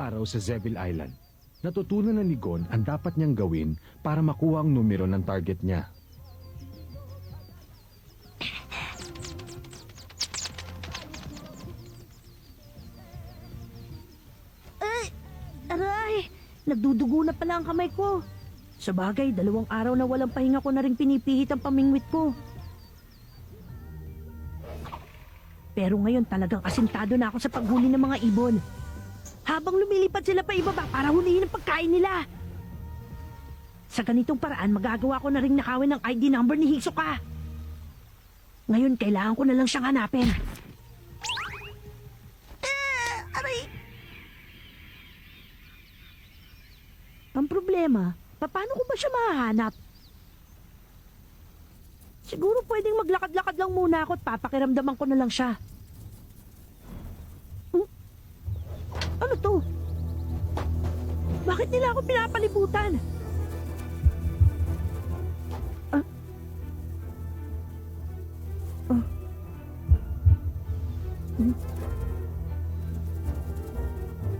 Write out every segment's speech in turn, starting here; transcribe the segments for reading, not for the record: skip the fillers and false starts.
araw sa Zevil Island. Natutunan na ni Gon ang dapat niyang gawin para makuha ang numero ng target niya. Aray! Nagdudugo na pala ang kamay ko. Sa bagay, 2 araw na walang pahinga ko na rin pinipihit ang pamingwit ko. Pero ngayon talagang asintado na ako sa paghuli ng mga ibon. Habang lumilipad sila pa ibaba para hulihin ang pagkain nila. Sa ganitong paraan, magagawa ko na rin nakawin ang ID number ni Hisoka. Ngayon, kailangan ko na lang siyang hanapin. Aray! Ang problema, paano ko ba siya mahahanap? Siguro pwedeng maglakad-lakad lang muna ako at papakiramdaman ko na lang siya. Ano to? Bakit nila ako pinapalibutan?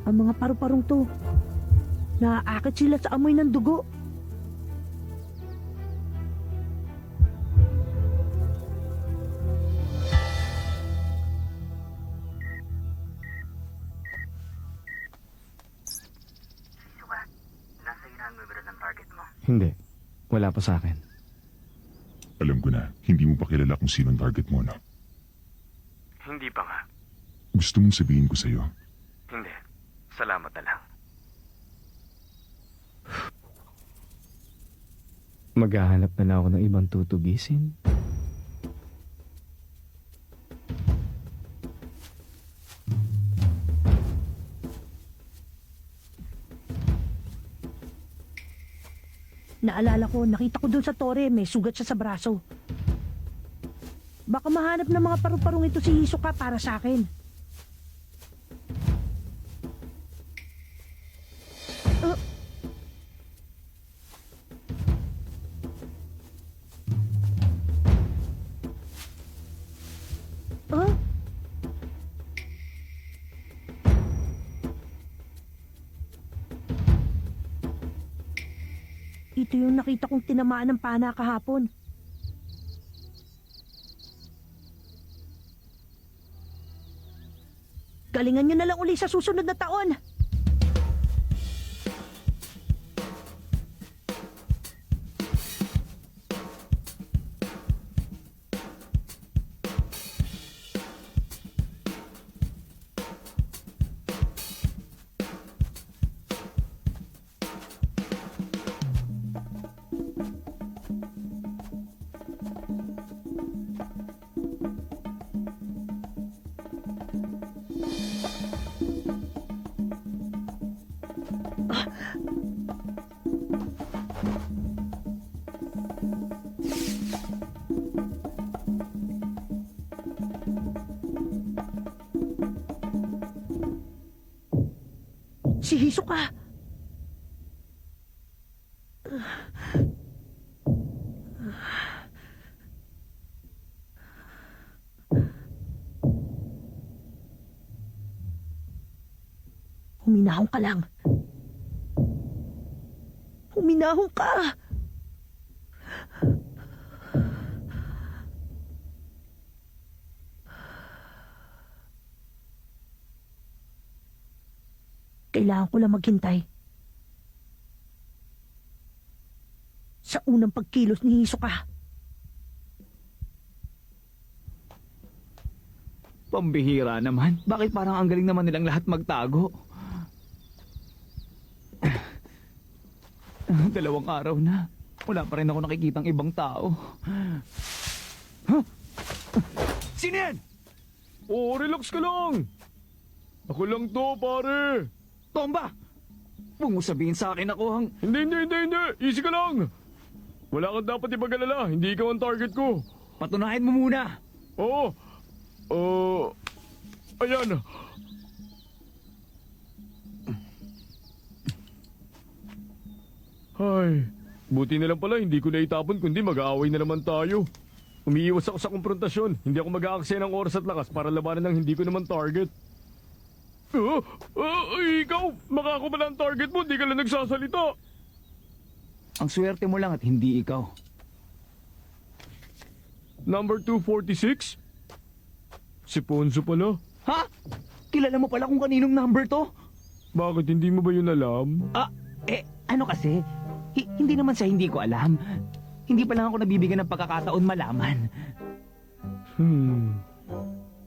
Ang mga paru-parong to, naaakit sila sa amoy ng dugo. Hindi. Wala pa sa akin. Alam ko na, hindi mo pa kilala kung sino ang target mo, no? Hindi pa nga. Gusto mong sabihin ko sa'yo? Hindi. Salamat na lang. Maghahanap na lang ako ng ibang tutugisin. Naalala ko, nakita ko doon sa tore, may sugat siya sa braso. Baka mahanap ng mga paru-parong ito si Hisoka para sa akin. Ito yung nakita kong tinamaan ng pana kahapon. Galingan nyo na lang uli sa susunod na taon. Si Hisoka! Huminahon ka lang. Huminahon ka! Kailangan ko lang maghintay. Sa unang pagkilos ni Hisoka. Pambihira naman. Bakit parang ang galing naman nilang lahat magtago? 2 araw na. Wala pa rin ako nakikitang ibang tao. Huh? Sino yan? Oh, relax ka lang! Ako lang to, pare! Tomba! Huwag mo sabihin sa akin ako ang... Hindi! Easy ka lang! Wala kang dapat ipag-alala. Hindi ikaw ang target ko. Patunayan mo muna! Oo! Ayan! Ay, buti na lang pala hindi ko na itapon kundi mag-aaway na naman tayo. Umiiwas ako sa konfrontasyon. Hindi ako mag-aaksaya ng oras at lakas para labanan ng hindi ko naman target. Ikaw! Baka ako pala ang target mo, di ka lang nagsasalita. Ang swerte mo lang at hindi ikaw. Number 246? Si Ponzo pala. Ha? Kilala mo pala kung kaninong number to? Bakit hindi mo ba yun alam? Ano kasi? Hindi naman sa hindi ko alam. Hindi pa lang ako nabibigyan ng pagkakataon malaman.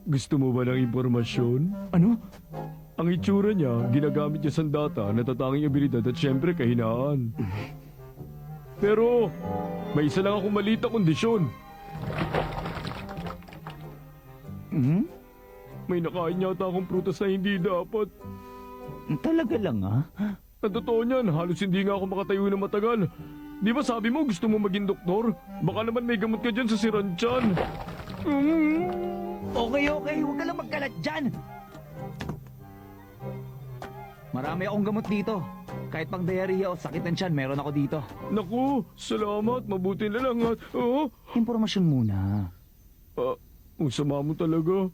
Gusto mo ba ng impormasyon? Ano? Ang itsura niya, ginagamit niya sandata, natatanging abilidad at syempre kahinaan. Pero, may isa lang akong maliit na kondisyon. May nakain yata akong prutas na hindi dapat. Talaga lang ah? Ang totoo niyan, halos hindi nga ako makatayo na matagal. Di ba sabi mo gusto mo maging doktor? Baka naman may gamot ka dyan sa siranchan. Okay, huwag ka lang magkalat dyan. Marami akong gamot dito. Kahit pang diarrhea o sakit ng tiyan, meron ako dito. Naku, salamat. Mabuti na lang at... Impormasyon muna. Ang sama mo talaga.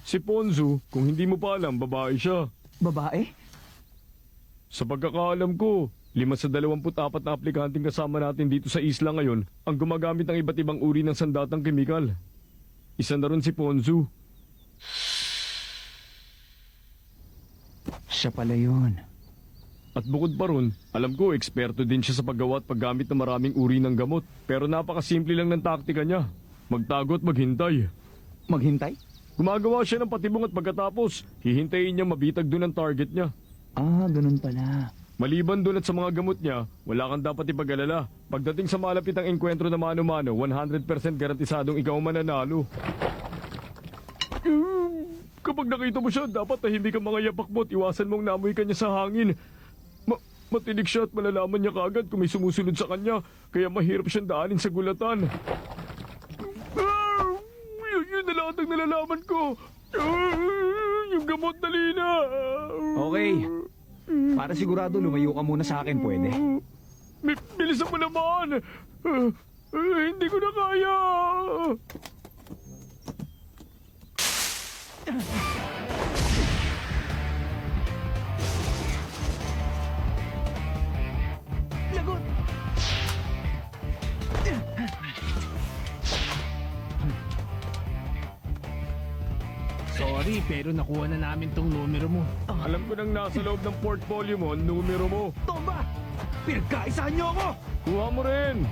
Si Ponzo, kung hindi mo pa alam, babae siya. Babae? Sa pagkakaalam ko, 5 sa 24 na aplikanteng kasama natin dito sa isla ngayon ang gumagamit ng iba't ibang uri ng sandatang kemikal. Isa na ron si Ponzo. Siya pala yun. At bukod pa ron, alam ko eksperto din siya sa paggawa at paggamit ng maraming uri ng gamot. Pero napakasimple lang ng taktika niya. Magtago at maghintay. Maghintay? Gumagawa siya ng patibong at pagkatapos, hihintayin niya mabitag doon ang target niya. Ganun pala. Maliban doon at sa mga gamot niya, wala kang dapat ipag-alala. Pagdating sa malapit ang engkwentro na mano-mano, 100% garantisadong ikaw ang mananalo. Kapag nakita mo siya, dapat tahimik ang mga yapak mo at iwasan mong namoy kanya sa hangin. Matinig siya at malalaman niya kaagad kung may sumusunod sa kanya, kaya mahirap siyang daanin sa gulatan. Yun na lahat ang nalalaman ko. Yung gamot dali na. Okay. Para sigurado lumayo ka muna sa akin, pwede? Bilisan mo naman. Hindi ko na kaya. Lagot! Sorry, pero nakuha na namin tong numero mo. Alam ko nang nasa loob ng portfolio mo ang numero mo. Tomba! Pinagkaisahan niyo ako! Kuha mo rin.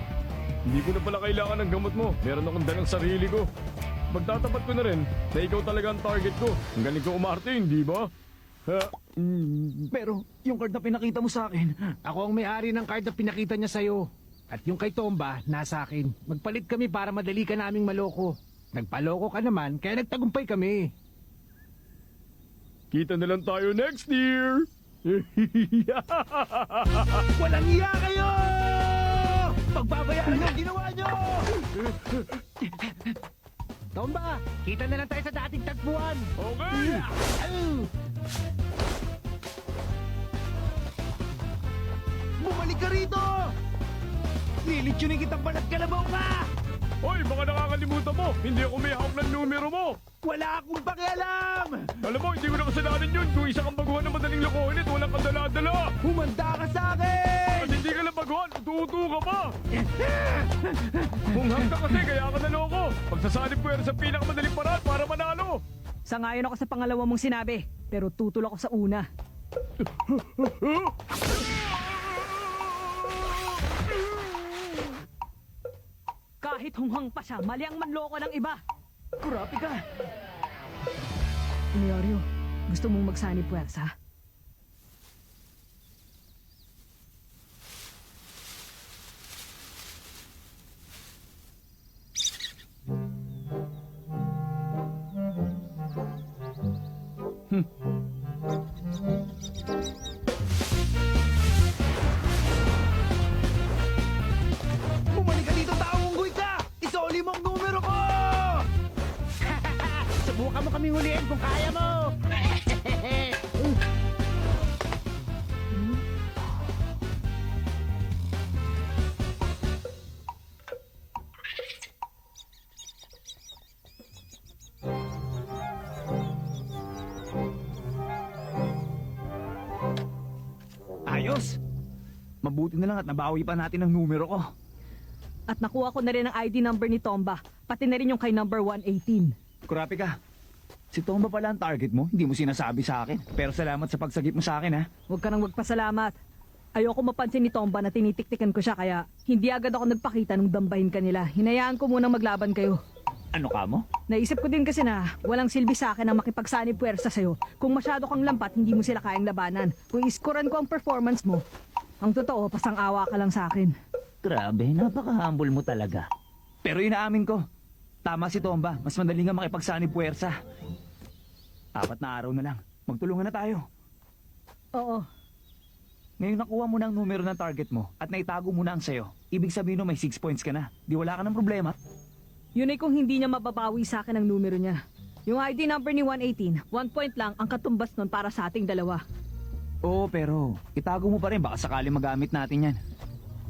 Hindi ko na pala kailangan ng gamot mo. Meron akong dalang sarili ko. Magtatapat ko na rin na ikaw talaga ang target ko. Ang galing ko umarte, hindi ba? Pero yung card na pinakita mo sa akin, Ako ang may-ari ng card na pinakita niya sa'yo. At yung kay Tomba, nasa akin. Magpalit kami para madali ka naming maloko. Nagpaloko ka naman, kaya nagtagumpay kami. Kita na lang tayo next year. walang iya kayo! Pagbabayaran niyo ang ginawa niyo! Tomba, kita na lang tayo sa dating tagpuan. Okay. Bumalik ka rito! Lilitsunin kitang balat kalabaw ka! Hoy, baka nakakalimutan mo. Hindi ako may hawak ng numero mo. Wala akong pakialam! Alam mo, hindi ko na kasalanan yun. Kung isa kang baguhan na madaling lokohin at walang kadala-dala. Humanda ka sa akin! At hindi ka lang baguhan, tuto ka pa. Munghang ka kasi, kaya ka naloko. Pagsasalip ko yan sa pinakamadaling paraan para manalo. Sangayon ako sa pangalawa mong sinabi, pero tutol ako sa una. Kahit hunghang pa siya, mali ang manloko ng iba. Kurapi ka! Leorio, gusto mong magsani puwersa? Bumalik ka dito, taong unggoy ka! Isoli mo ang numero ko! Subukan mo kaming huliin kung kaya mo. Ayos! Mabuti na lang at nabawi pa natin ang numero ko. At nakuha ko na rin ang ID number ni Tomba, pati na rin yung kay number 118. Kurapi ka. Si Tomba pala ang target mo, hindi mo sinasabi sa akin. Pero salamat sa pagsagip mo sa akin, ha? Huwag ka nang magpasalamat. Ayoko mapansin ni Tomba na tinitiktikan ko siya kaya hindi agad ako nagpakita nung dambahin ka nila. Hinayaan ko munang maglaban kayo. Ano ka mo? Naisip ko din kasi na walang silbi sa akin ang makipagsanib puwersa sa'yo. Kung masyado kang lampat, hindi mo sila kayang labanan. Kung iskoran ko ang performance mo, ang totoo, pasang-awa ka lang sa akin. Grabe, napaka-humble mo talaga. Pero inaamin ko, tama si Tomba, mas madali nga makipagsanib puwersa. 4 na araw na lang, magtulungan na tayo. Oo. Ngayon nakuha mo na ang numero ng target mo at naitago mo na ang sayo. Ibig sabihin may 6 points ka na. Di wala ka ng problema. Yun ay kung hindi niya mababawi sa akin ang numero niya. Yung ID number ni 118, 1 point lang ang katumbas nun para sa ating dalawa. Oo, pero itago mo pa rin. Baka sakali magamit natin yan.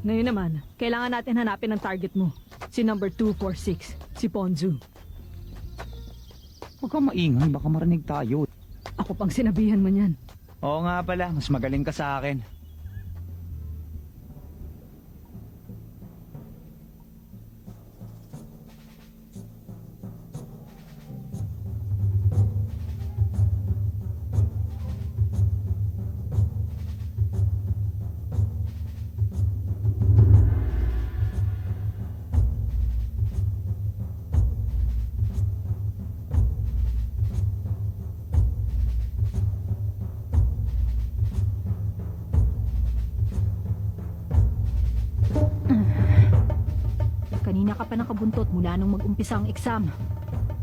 Ngayon naman, kailangan natin hanapin ang target mo. Si number 246, si Ponzu. Huwag kang maingay. Baka marinig tayo. Ako pang sinabihan mo niyan. Oo nga pala. Mas magaling ka sa akin. Kanina ka pa nakabuntot mula nung mag-umpisa ang exam.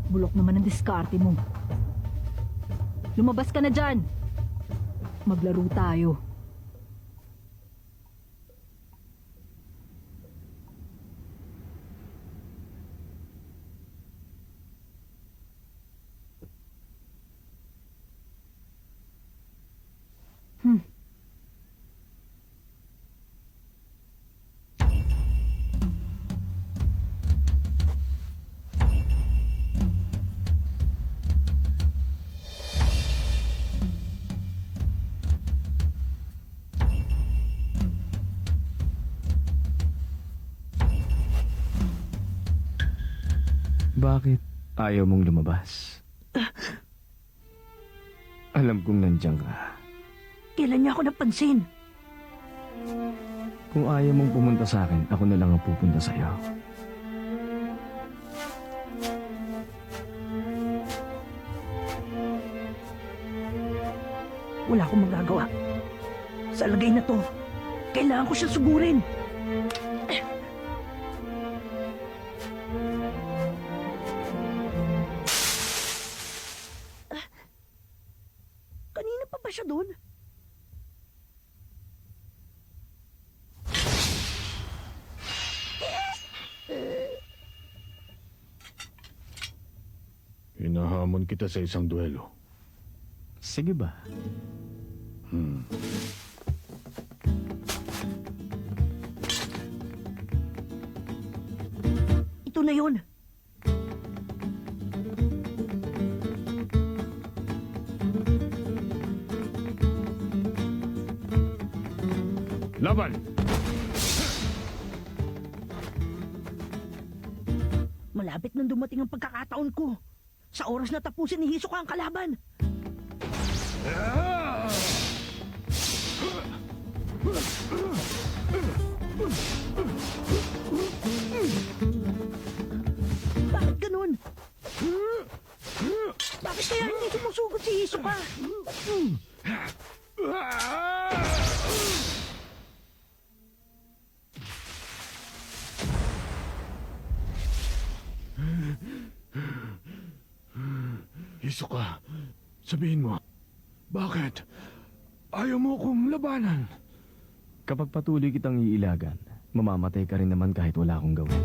Bulok naman ang diskarte mo. Lumabas ka na dyan. Maglaro tayo. Bakit ayaw mong lumabas? Alam kong nandiyan ka. Kailan niya ako napansin? Kung ayaw mong pumunta sa akin, ako na lang ang pupunta sa'yo. Wala akong magagawa. Sa lagay na to, kailangan ko siya sugurin. Kanina pa ba siya doon? Hinahamon kita sa isang duelo. Sige ba? Ito na yun. Laban! Malapit nang dumating ang pagkakataon ko. Sa oras na tapusin ni Hisoka ang kalaban. Bakit ganun? Bakit kaya hindi sumusugod si Hisoka? Hisoka, sabihin mo, bakit? Ayaw mo akong labanan. Kapag patuloy kitang iilagan, mamamatay ka rin naman kahit wala akong gawin.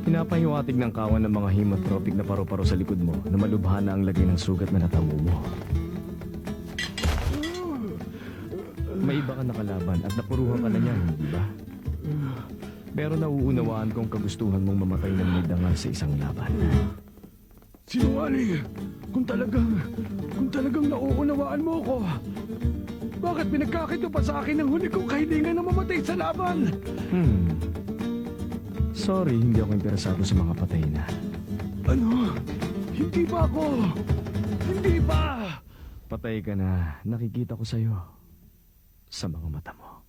Pinapahiwatig ng kawan ng mga hemotropic na paru-paro sa likod mo na malubha na ang lagay ng sugat na natamo mo. May iba ka nakalaban at napuruhan ka na niyan, hindi ba? Pero nauunawaan kong kagustuhan mong mamatay ng may dangal sa isang laban. Sinungaling! Kung talagang nauunawaan mo ko, bakit pinagkakito pa sa akin ang huli kong kahilingan na mamatay sa laban? Sorry, hindi ako interesado sa mga patay na. Ano? Hindi ba ako? Hindi ba? Patay ka na, nakikita ko sa'yo. Sa mga mata mo.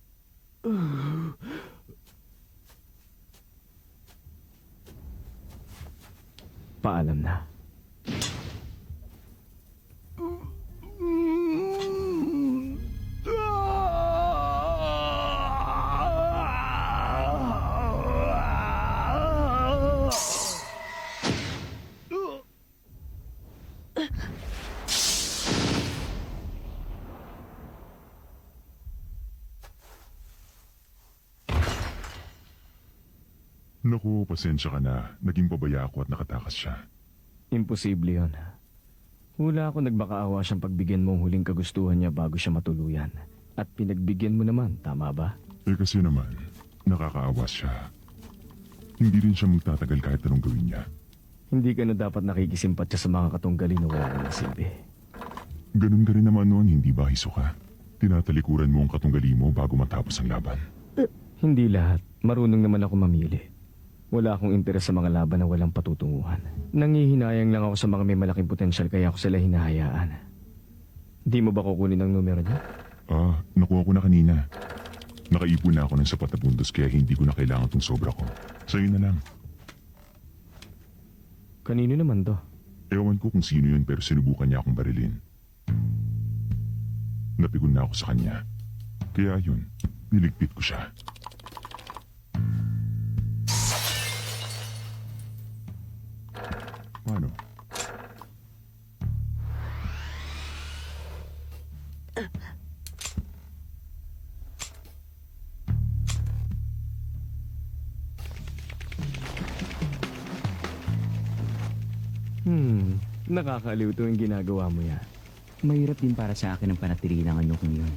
Paalam na. Naku, pasensya ka na. Naging pabaya ako at nakatakas siya. Imposible yun. Hula ako nagbakaawa siyang pagbigyan mo ang huling kagustuhan niya bago siya matuluyan. At pinagbigyan mo naman, tama ba? Eh kasi naman, nakakaawa siya. Hindi rin siya magtatagal kahit anong gawin niya. Hindi ka na dapat nakikisimpatya sa mga katunggali na wala ng silbi. Ganun ka rin naman noon, hindi ba, Hisoka? Tinatalikuran mo ang katunggali mo bago matapos ang laban. Hindi lahat. Marunong naman ako mamili. Wala akong interes sa mga laban na walang patutunguhan. Nangihinayang lang ako sa mga may malaking potensyal kaya ako sila hinahayaan. Di mo ba kukunin ang numero niya? Ah, nakuha ko na kanina. Nakaipon na ako ng sapat na puntos kaya hindi ko na kailangan tong sobra ko. Sa'yo na lang. Kanino naman to? Ewan ko kung sino yun pero sinubukan niya akong barilin. Napigon na ako sa kanya. Kaya yun, niligpit ko siya. Paano? Nakakaaliw to yung ginagawa mo yan. Mahirap din para sa akin ang panatili ng ano kung yun.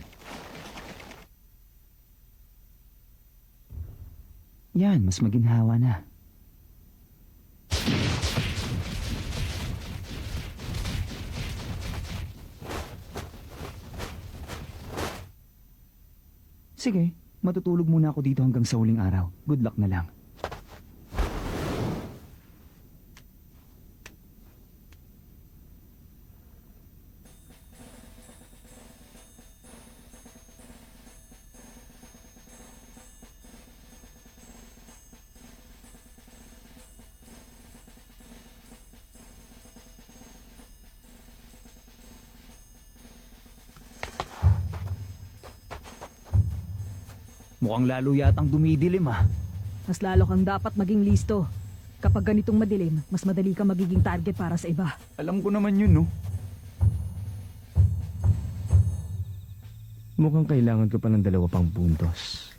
Yan, mas maginhawa na. Sige, matutulog muna ako dito hanggang sa huling araw. Good luck na lang. Mukhang lalo yatang dumidilim ah. Mas lalo kang dapat maging listo. Kapag ganitong madilim, mas madali kang magiging target para sa iba. Alam ko naman yun, no? Mukhang kailangan ko pa ng 2 pang puntos.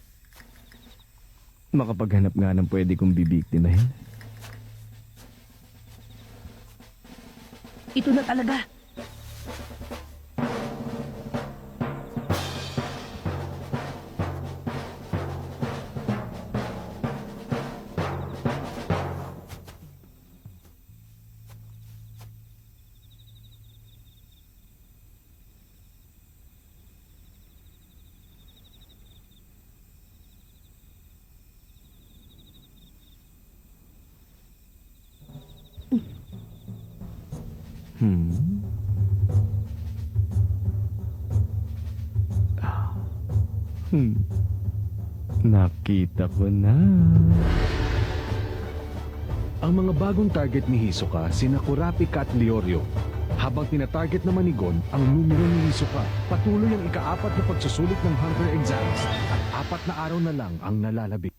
Makapaghanap nga ng pwede kong bibiktimahin. Ito na talaga. Nakita ko na. Ang mga bagong target ni Hisoka, sina Kurapika at Leorio. Habang tinatarget naman ni Gon ang numero ni Hisoka, patuloy ang ika-4 na pagsusulit ng hunger exams at 4 na araw na lang ang nalalabi.